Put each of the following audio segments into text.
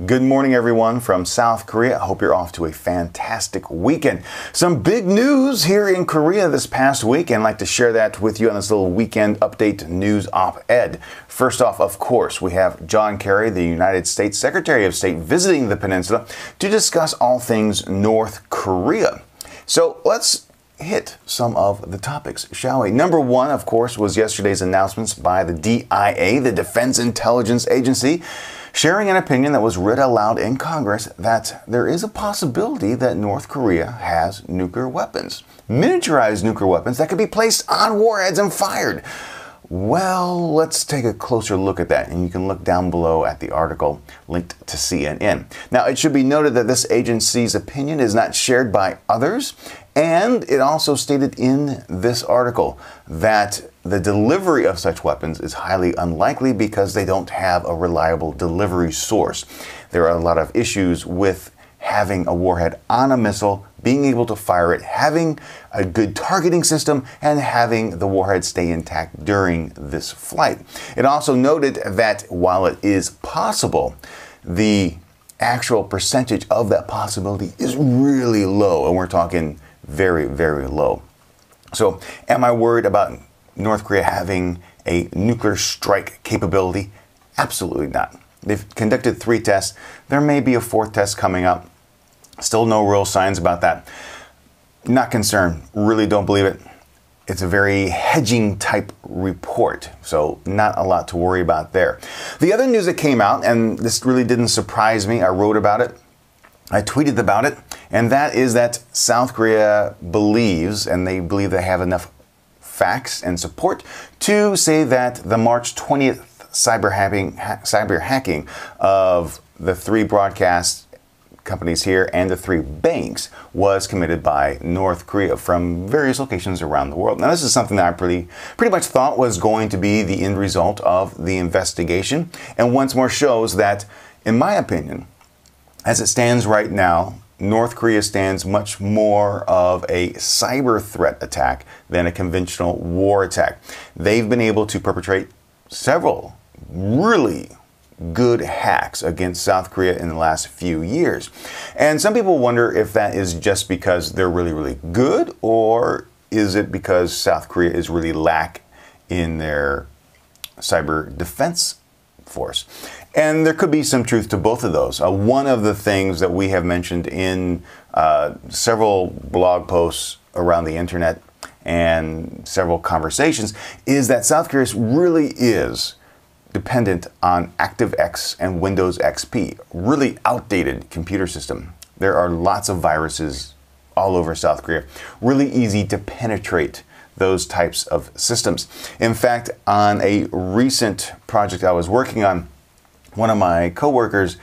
Good morning, everyone from South Korea. I hope you're off to a fantastic weekend. Some big news here in Korea this past week, and I'd like to share that with you on this little weekend update news op-ed. First off, of course, we have John Kerry, the United States Secretary of State, visiting the peninsula to discuss all things North Korea. So let's hit some of the topics, shall we? Number one, of course, was yesterday's announcements by the DIA, the Defense Intelligence Agency, sharing an opinion that was read aloud in Congress that there is a possibility that North Korea has nuclear weapons, miniaturized nuclear weapons that could be placed on warheads and fired. Well, let's take a closer look at that, and you can look down below at the article linked to CNN. Now, it should be noted that this agency's opinion is not shared by others, and it also stated in this article that the delivery of such weapons is highly unlikely because they don't have a reliable delivery source. There are a lot of issues with having a warhead on a missile, being able to fire it, having a good targeting system, and having the warhead stay intact during this flight. It also noted that while it is possible, the actual percentage of that possibility is really low, and we're talking very, very low. So, am I worried about North Korea having a nuclear strike capability? Absolutely not. They've conducted 3 tests. There may be a 4th test coming up. Still no real signs about that. Not concerned. Really don't believe it. It's a very hedging type report, so not a lot to worry about there. The other news that came out, and this really didn't surprise me, I wrote about it, I tweeted about it, and that is that South Korea believes, and they believe they have enough facts and support to say that the March 20th cyber hacking of the 3 broadcast companies here and the 3 banks was committed by North Korea from various locations around the world. Now, this is something that I pretty much thought was going to be the end result of the investigation, and once more shows that, in my opinion, as it stands right now, North Korea stands much more of a cyber threat attack than a conventional war attack. They've been able to perpetrate several really good hacks against South Korea in the last few years. And some people wonder if that is just because they're really, really good, or is it because South Korea is really lack in their cyber defense force? And there could be some truth to both of those. One of the things that we have mentioned in several blog posts around the internet and several conversations is that South Korea really is dependent on ActiveX and Windows XP, really outdated computer system. There are lots of viruses all over South Korea, really easy to penetrate those types of systems. In fact, on a recent project I was working on, one of my coworkers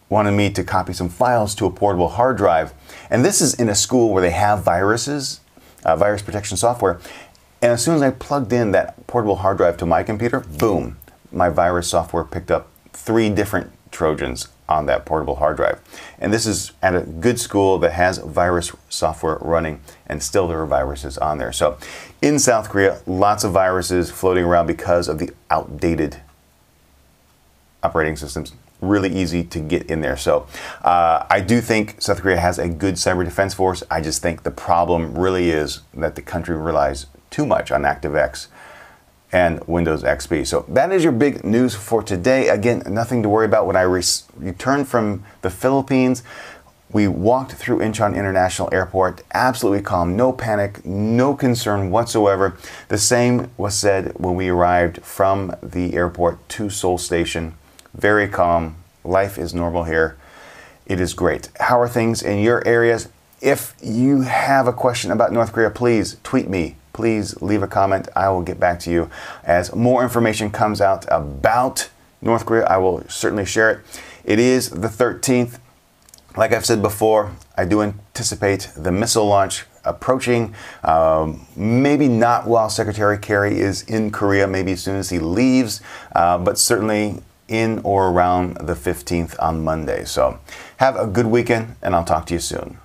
wanted me to copy some files to a portable hard drive, and this is in a school where they have viruses, virus protection software, and as soon as I plugged in that portable hard drive to my computer, boom, my virus software picked up 3 different Trojans on that portable hard drive. And this is at a good school that has virus software running, and still there are viruses on there. So in South Korea, lots of viruses floating around because of the outdated operating systems. Really easy to get in there. So I do think South Korea has a good cyber defense force. I just think the problem really is that the country relies too much on ActiveX and Windows XP. So that is your big news for today. Again, nothing to worry about. When I returned from the Philippines, we walked through Incheon International Airport, absolutely calm, no panic, no concern whatsoever. The same was said when we arrived from the airport to Seoul Station. Very calm. Life is normal here. It is great. How are things in your areas? If you have a question about North Korea, please tweet me. Please leave a comment. I will get back to you. As more information comes out about North Korea, I will certainly share it. It is the 13th. Like I've said before, I do anticipate the missile launch approaching. Maybe not while Secretary Kerry is in Korea, maybe as soon as he leaves, but certainly in or around the 15th on Monday. So have a good weekend, and I'll talk to you soon.